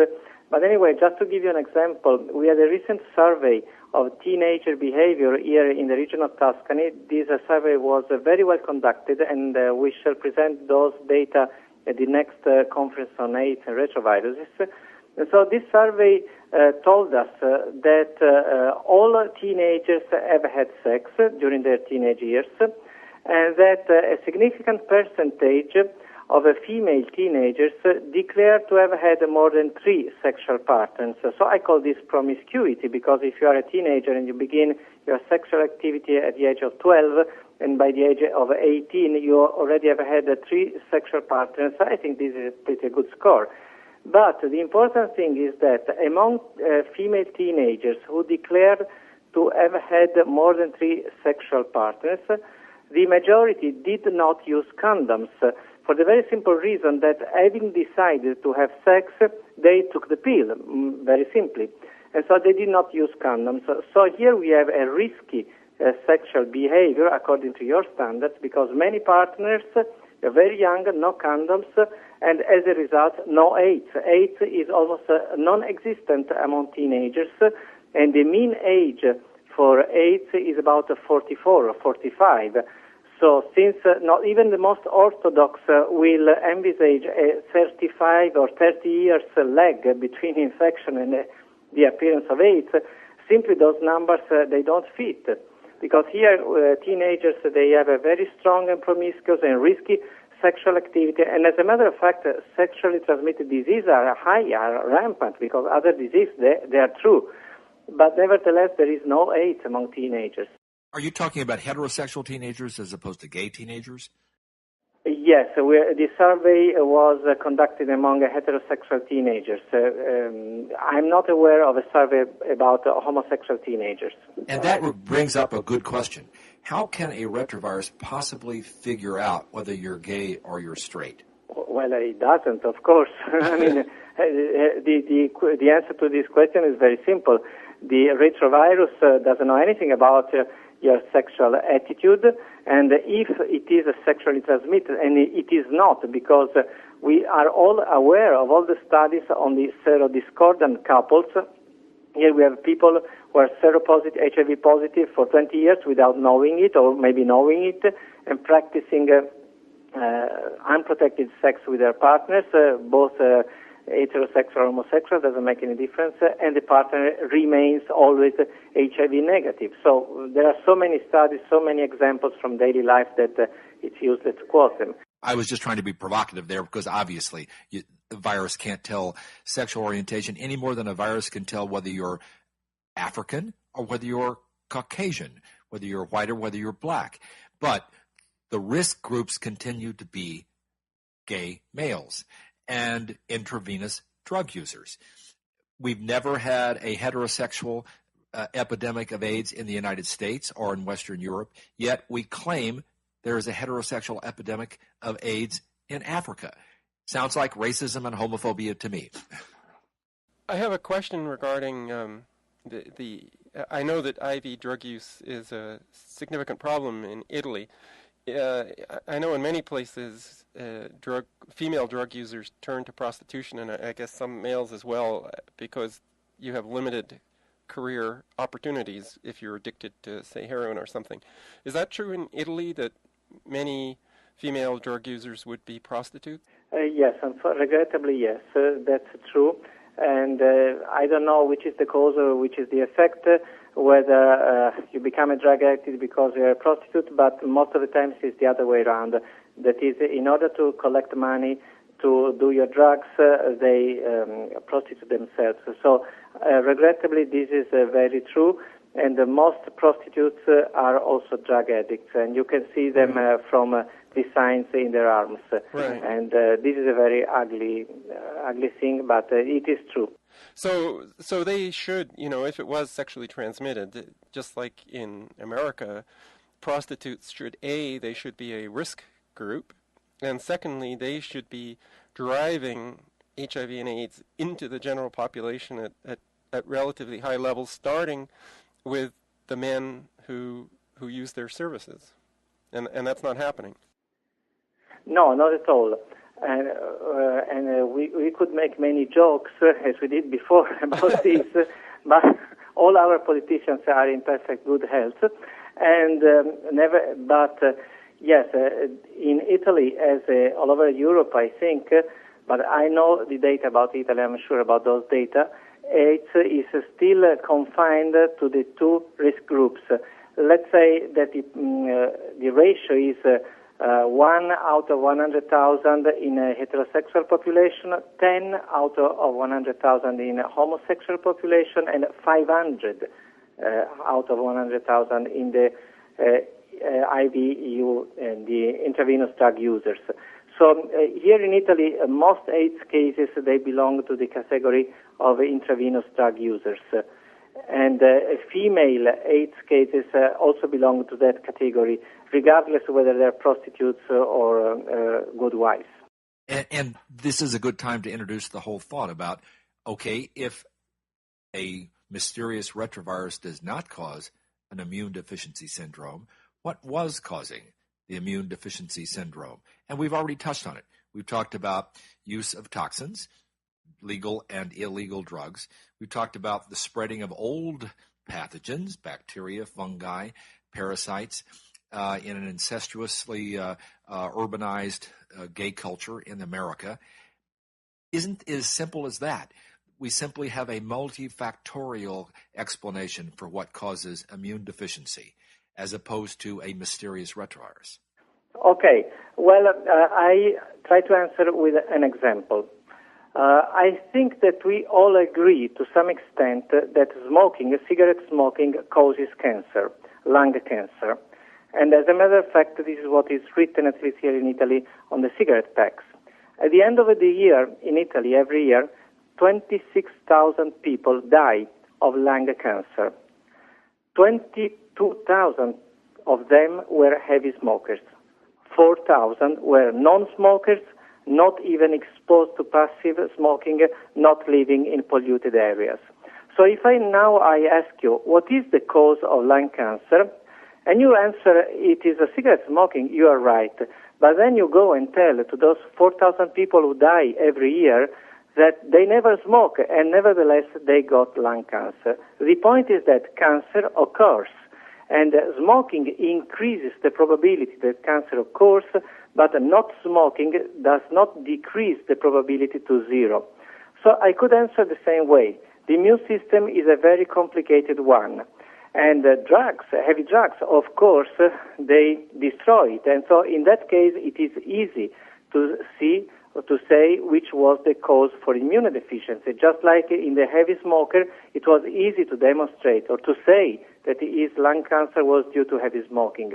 But anyway, just to give you an example, we had a recent survey of teenager behavior here in the region of Tuscany. This survey was very well conducted, and we shall present those data at the next conference on AIDS and retroviruses. And so this survey told us that all teenagers have had sex during their teenage years, and that a significant percentage of female teenagers declare to have had more than 3 sexual partners. So I call this promiscuity, because if you are a teenager and you begin your sexual activity at the age of 12, and by the age of 18 you already have had 3 sexual partners, I think this is a pretty good score. But the important thing is that among female teenagers who declared to have had more than 3 sexual partners, the majority did not use condoms, for the very simple reason that having decided to have sex, they took the pill, very simply. And so they did not use condoms. So here we have a risky sexual behavior according to your standards, because many partners are very young, no condoms, and as a result, no AIDS. AIDS is almost non-existent among teenagers, and the mean age for AIDS is about 44 or 45. So since not even the most orthodox will envisage a 35 or 30 years lag between infection and the appearance of AIDS, simply those numbers, they don't fit. Because here, teenagers, they have a very strong and promiscuous and risky sexual activity. And as a matter of fact, sexually transmitted diseases are high, are rampant, because other diseases, they are true. But nevertheless, there is no AIDS among teenagers. Are you talking about heterosexual teenagers as opposed to gay teenagers? Yes, the survey was conducted among heterosexual teenagers. I'm not aware of a survey about homosexual teenagers. And that brings up a good question. How can a retrovirus possibly figure out whether you're gay or you're straight? Well, it doesn't, of course. I mean, the answer to this question is very simple. The retrovirus doesn't know anything about your sexual attitude, and if it is sexually transmitted, and it is not, because we are all aware of all the studies on the serodiscordant couples. Here we have people who are seropositive, HIV positive for 20 years without knowing it, or maybe knowing it, and practicing unprotected sex with their partners, both heterosexual or homosexual, doesn't make any difference, and the partner remains always HIV negative. So there are so many studies, so many examples from daily life that it's useless to quote them. I was just trying to be provocative there, because obviously the virus can't tell sexual orientation any more than a virus can tell whether you're African or whether you're Caucasian, whether you're white or whether you're black. But the risk groups continue to be gay males and intravenous drug users. We've never had a heterosexual epidemic of AIDS in the United States or in Western Europe, yet we claim there is a heterosexual epidemic of AIDS in Africa. Sounds like racism and homophobia to me. I have a question regarding I know that IV drug use is a significant problem in Italy. I know in many places female drug users turn to prostitution, and I guess some males as well, because you have limited career opportunities if you're addicted to, say, heroin or something. Is that true in Italy, that many female drug users would be prostitutes? Yes, regrettably, yes, that's true. And I don't know which is the cause or which is the effect, whether you become a drug addict because you're a prostitute, but most of the times it's the other way around. That is, in order to collect money to do your drugs, they prostitute themselves. So regrettably, this is very true. And most prostitutes are also drug addicts, and you can see them from the signs in their arms. Right. And this is a very ugly thing, but it is true. So they should, if it was sexually transmitted, just like in America, prostitutes should, they should be a risk group, and secondly, they should be driving HIV and AIDS into the general population at relatively high levels, starting with the men who use their services, and that's not happening. No, not at all. And we could make many jokes, as we did before, about this, but all our politicians are in perfect good health, and yes, in Italy, as all over Europe, I think, but I know the data about Italy. I'm sure about those data. AIDS is still confined to the two risk groups. Let's say that the ratio is 1 out of 100,000 in a heterosexual population, 10 out of 100,000 in a homosexual population, and 500 out of 100,000 in the IVU, the intravenous drug users. So here in Italy, most AIDS cases, they belong to the category of intravenous drug users. And female AIDS cases also belong to that category, regardless of whether they're prostitutes or good wives. And this is a good time to introduce the whole thought about, okay, if a mysterious retrovirus does not cause an immune deficiency syndrome, what was causing the immune deficiency syndrome? And we've already touched on it. We've talked about use of toxins, legal and illegal drugs. We've talked about the spreading of old pathogens, bacteria, fungi, parasites, in an incestuously urbanized gay culture in America. Isn't as simple as that. We simply have a multifactorial explanation for what causes immune deficiency, as opposed to a mysterious retrovirus. Okay. Well, I try to answer with an example. I think that we all agree to some extent that smoking, cigarette smoking, causes cancer, lung cancer. And as a matter of fact, this is what is written, at least here in Italy, on the cigarette packs. At the end of the year, in Italy, every year, 26,000 people die of lung cancer. 22,000 of them were heavy smokers. 4,000 were non-smokers, not even exposed to passive smoking, not living in polluted areas. So if I ask you, what is the cause of lung cancer? And you answer, it is a cigarette smoking, you are right. But then you go and tell to those 4,000 people who die every year that they never smoke, and nevertheless they got lung cancer. The point is that cancer occurs, and smoking increases the probability that cancer occurs, but not smoking does not decrease the probability to zero. So I could answer the same way. The immune system is a very complicated one. And drugs, heavy drugs, of course, they destroy it. And so in that case, it is easy to see or to say which was the cause for immune deficiency. Just like in the heavy smoker, it was easy to demonstrate or to say that his lung cancer was due to heavy smoking.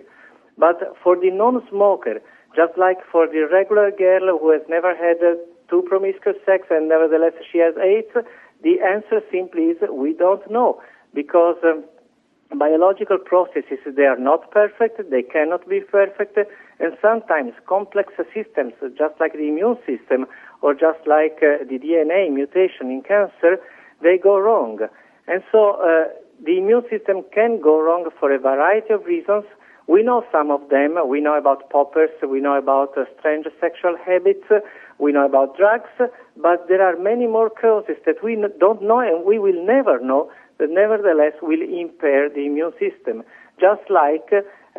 But for the non-smoker, just like for the regular girl who has never had two promiscuous sex and nevertheless she has AIDS, the answer simply is we don't know, because biological processes, they are not perfect, they cannot be perfect, and sometimes complex systems, just like the immune system or just like the DNA mutation in cancer, they go wrong. And so the immune system can go wrong for a variety of reasons. We know some of them. We know about poppers, we know about strange sexual habits, we know about drugs, but there are many more causes that we don't know and we will never know, that nevertheless will impair the immune system. Just like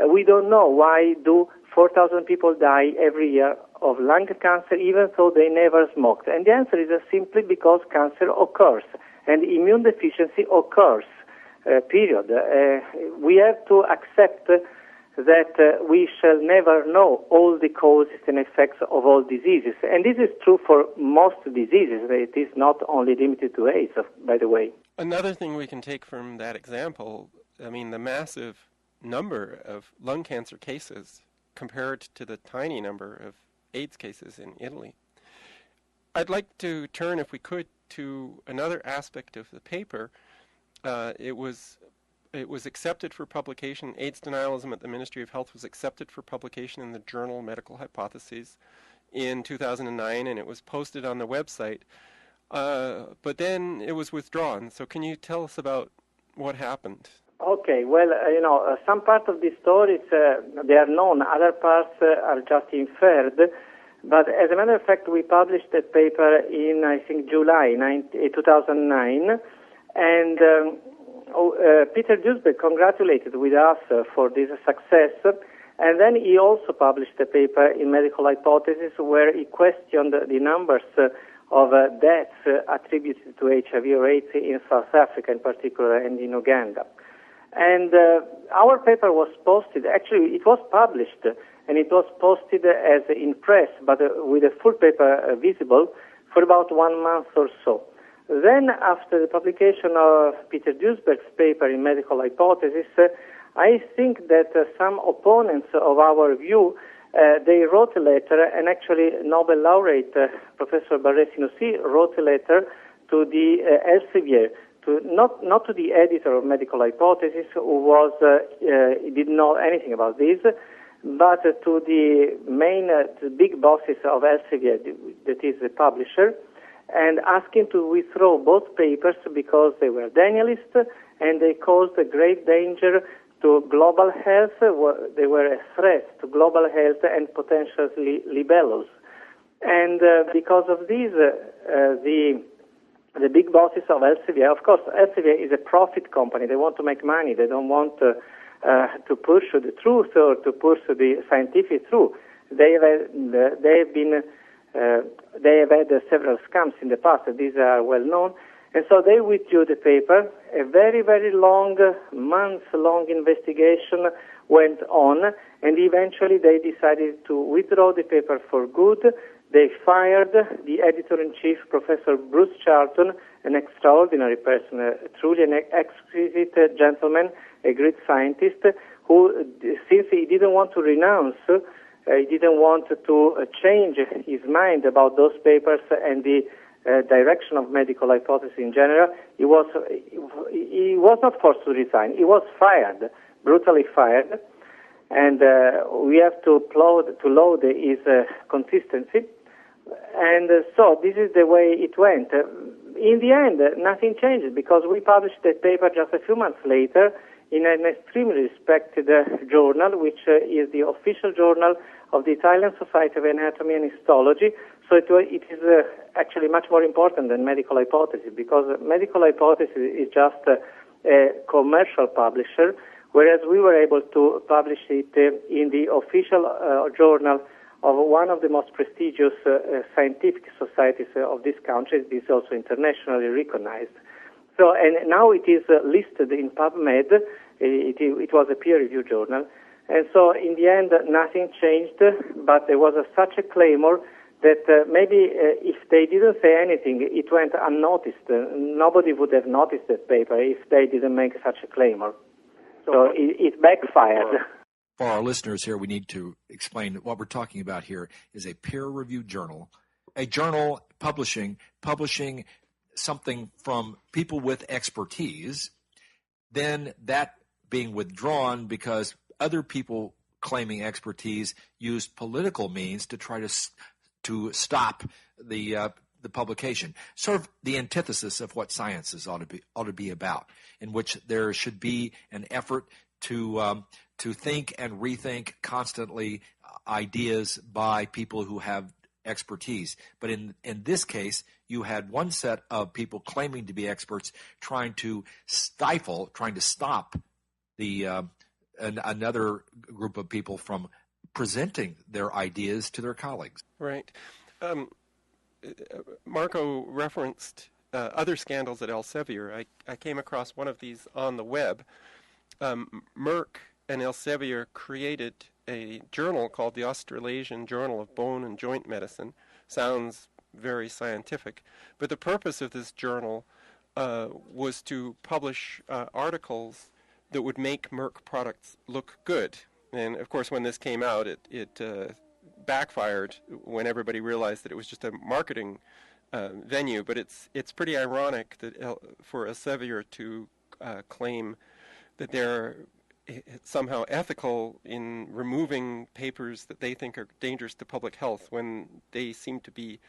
we don't know why do 4,000 people die every year of lung cancer even though they never smoked. And the answer is simply because cancer occurs and immune deficiency occurs, period. We have to accept that we shall never know all the causes and effects of all diseases. And this is true for most diseases. It is not only limited to AIDS, by the way. Another thing we can take from that example, I mean, the massive number of lung cancer cases compared to the tiny number of AIDS cases in Italy. I'd like to turn, if we could, to another aspect of the paper. It was accepted for publication. AIDS denialism at the Ministry of Health was accepted for publication in the journal Medical Hypotheses in 2009, and it was posted on the website. But then it was withdrawn. So can you tell us about what happened? Okay, well, some parts of the stories, they are known. Other parts are just inferred. But as a matter of fact, we published that paper in, I think, July 2009. And Peter Duesberg congratulated with us for this success. And then he also published a paper in Medical Hypothesis where he questioned the numbers of deaths attributed to HIV or AIDS in South Africa in particular and in Uganda. And our paper was posted, actually it was published, and it was posted as in press, but with a full paper visible for about 1 month or so. Then, after the publication of Peter Duesberg's paper in Medical Hypothesis, I think that some opponents of our view, they wrote a letter, and actually Nobel laureate Professor Barré-Sinoussi wrote a letter to the Elsevier, not to the editor of Medical Hypothesis, who was didn't know anything about this, but to the main, the big bosses of Elsevier, that is the publisher, and asking to withdraw both papers because they were Danielist and they caused a grave danger to global health. They were a threat to global health and potentially libellous. And because of this, the big bosses of Elsevier, of course, Elsevier is a profit company. They want to make money. They don't want to pursue the truth or to pursue the scientific truth. They have had several scams in the past. These are well known. And so they withdrew the paper. A very, very long, months-long investigation went on, and eventually they decided to withdraw the paper for good. They fired the editor-in-chief, Professor Bruce Charlton, an extraordinary person, truly an exquisite gentleman, a great scientist, who, since he didn't want to renounce, he didn't want to change his mind about those papers and the direction of medical hypothesis in general. He was not forced to resign. He was fired, brutally fired, and we have to laud his consistency. And so this is the way it went. In the end, nothing changed because we published that paper just a few months later in an extremely respected journal, which is the official journal of the Italian Society of Anatomy and Histology. So it is actually much more important than medical hypothesis, because medical hypothesis is just a commercial publisher, whereas we were able to publish it in the official journal of one of the most prestigious scientific societies of this country. It is also internationally recognized. So, and now it is listed in PubMed. It was a peer-reviewed journal. And so, in the end, nothing changed, but there was such a clamor that maybe if they didn't say anything, it went unnoticed. Nobody would have noticed that paper if they didn't make such a clamor. So it backfired. For our listeners here, we need to explain that what we're talking about here is a peer-reviewed journal, a journal publishing something from people with expertise, then that being withdrawn because other people claiming expertise used political means to try to stop the publication. Sort of the antithesis of what sciences ought to be about, in which there should be an effort to think and rethink constantly ideas by people who have expertise. But in this case, you had one set of people claiming to be experts trying to stop another group of people from presenting their ideas to their colleagues. Right. Marco referenced other scandals at Elsevier. I came across one of these on the web. Merck and Elsevier created a journal called the Australasian Journal of Bone and Joint Medicine. Sounds very scientific, but the purpose of this journal was to publish articles that would make Merck products look good. And of course, when this came out, it backfired when everybody realized that it was just a marketing venue. But it's pretty ironic that for Elsevier to claim that they're somehow ethical in removing papers that they think are dangerous to public health when they seem to be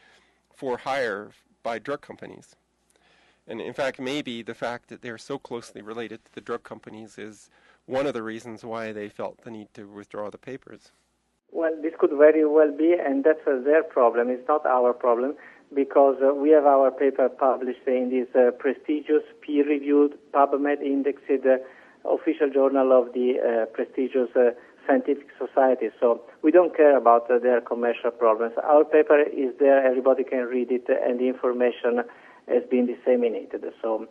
for hire by drug companies. And in fact, maybe the fact that they're so closely related to the drug companies is one of the reasons why they felt the need to withdraw the papers. Well, this could very well be, and that's their problem. It's not our problem, because we have our paper published in this prestigious, peer-reviewed, PubMed indexed official journal of the prestigious scientific society, so we don't care about their commercial problems. Our paper is there, everybody can read it, and the information has been disseminated. So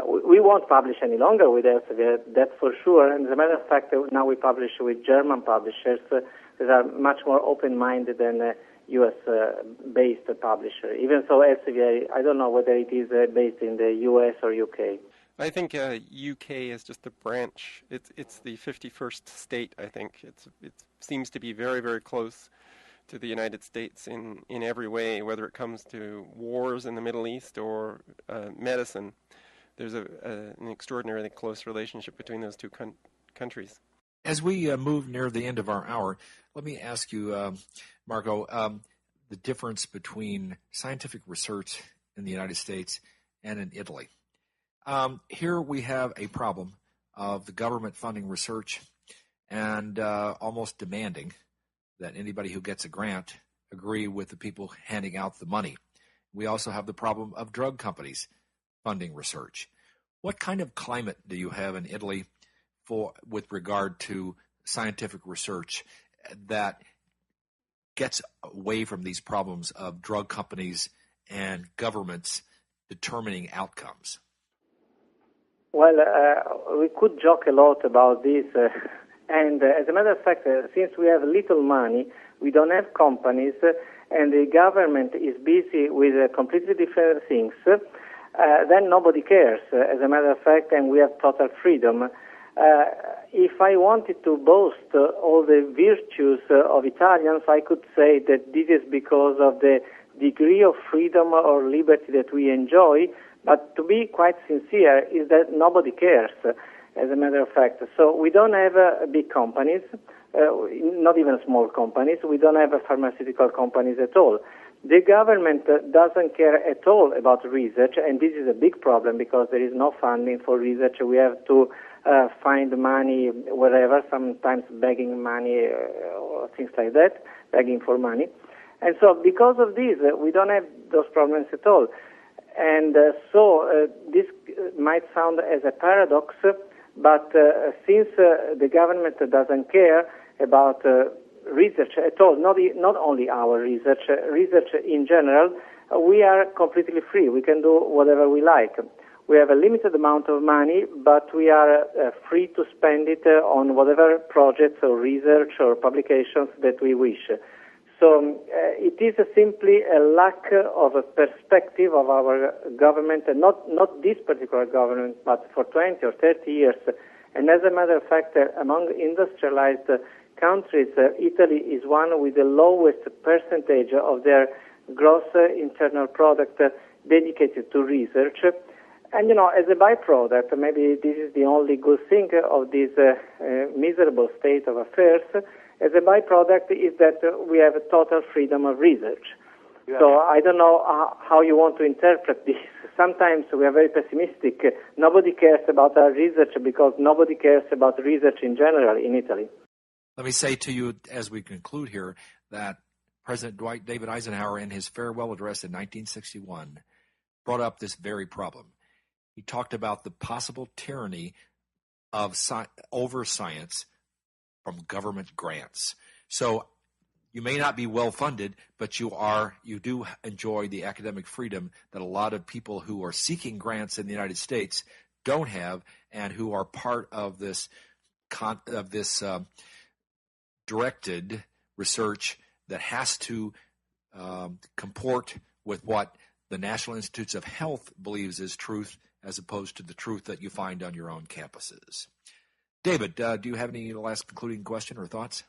we won't publish any longer with Elsevier, that's for sure. And as a matter of fact, now we publish with German publishers that are much more open-minded than U.S.-based publisher. Even so, Elsevier, I don't know whether it is based in the U.S. or U.K. I think UK is just a branch. It's the 51st state, I think. It seems to be very, very close to the United States in every way, whether it comes to wars in the Middle East or medicine. There's an extraordinarily close relationship between those two countries. As we move near the end of our hour, let me ask you, Marco, the difference between scientific research in the United States and in Italy. Here we have a problem of the government funding research and almost demanding that anybody who gets a grant agree with the people handing out the money. We also have the problem of drug companies funding research. What kind of climate do you have in Italy with regard to scientific research that gets away from these problems of drug companies and governments determining outcomes? Well, we could joke a lot about this, and as a matter of fact, since we have little money, we don't have companies, and the government is busy with completely different things, then nobody cares, as a matter of fact, and we have total freedom. If I wanted to boast all the virtues of Italians, I could say that this is because of the degree of freedom or liberty that we enjoy, but to be quite sincere is that nobody cares, as a matter of fact. So we don't have big companies, not even small companies. We don't have pharmaceutical companies at all. The government doesn't care at all about research, and this is a big problem because there is no funding for research. We have to find money wherever, sometimes begging money or things like that, begging for money. And so because of this, we don't have those problems at all. And so this might sound as a paradox, but since the government doesn't care about research at all, not only our research, research in general, we are completely free. We can do whatever we like. We have a limited amount of money, but we are free to spend it on whatever projects or research or publications that we wish. So it is simply a lack of a perspective of our government, and not this particular government, but for 20 or 30 years. And as a matter of fact, among industrialized countries, Italy is one with the lowest percentage of their gross internal product dedicated to research. And, as a byproduct, maybe this is the only good thing of this miserable state of affairs, as a byproduct is that we have a total freedom of research. Yeah. So I don't know how you want to interpret this. Sometimes we are very pessimistic. Nobody cares about our research because nobody cares about research in general in Italy. Let me say to you as we conclude here that President Dwight David Eisenhower in his farewell address in 1961 brought up this very problem. He talked about the possible tyranny of over science from government grants. So you may not be well funded, but you do enjoy the academic freedom that a lot of people who are seeking grants in the United States don't have, and who are part of this directed research that has to comport with what the National Institutes of Health believes is truth, as opposed to the truth that you find on your own campuses. David, do you have any last concluding question or thoughts?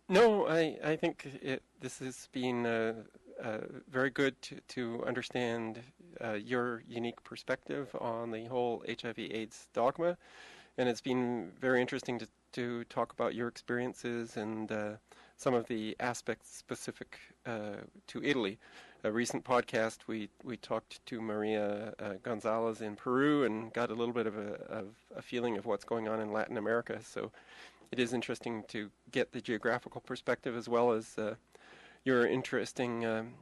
No, I think this has been very good to understand your unique perspective on the whole HIV/AIDS dogma, and it's been very interesting to talk about your experiences and some of the aspects specific to Italy. A recent podcast, we talked to Maria Gonzalez in Peru and got a little bit of a feeling of what's going on in Latin America. So it is interesting to get the geographical perspective as well as your interesting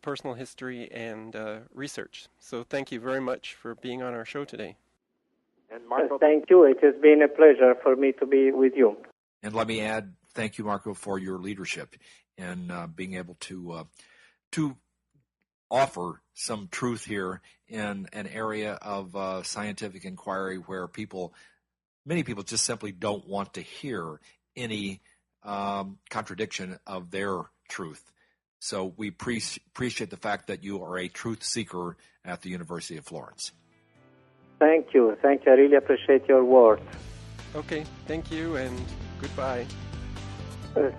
personal history and research. So thank you very much for being on our show today. And Marco, thank you. It has been a pleasure for me to be with you. And let me add, thank you, Marco, for your leadership in being able to offer some truth here in an area of scientific inquiry where many people just simply don't want to hear any contradiction of their truth. So we appreciate the fact that you are a truth seeker at the University of Florence. Thank you. I really appreciate your work. Okay, thank you, and goodbye.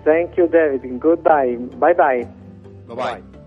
Thank you, David. Goodbye. Bye-bye. Bye-bye.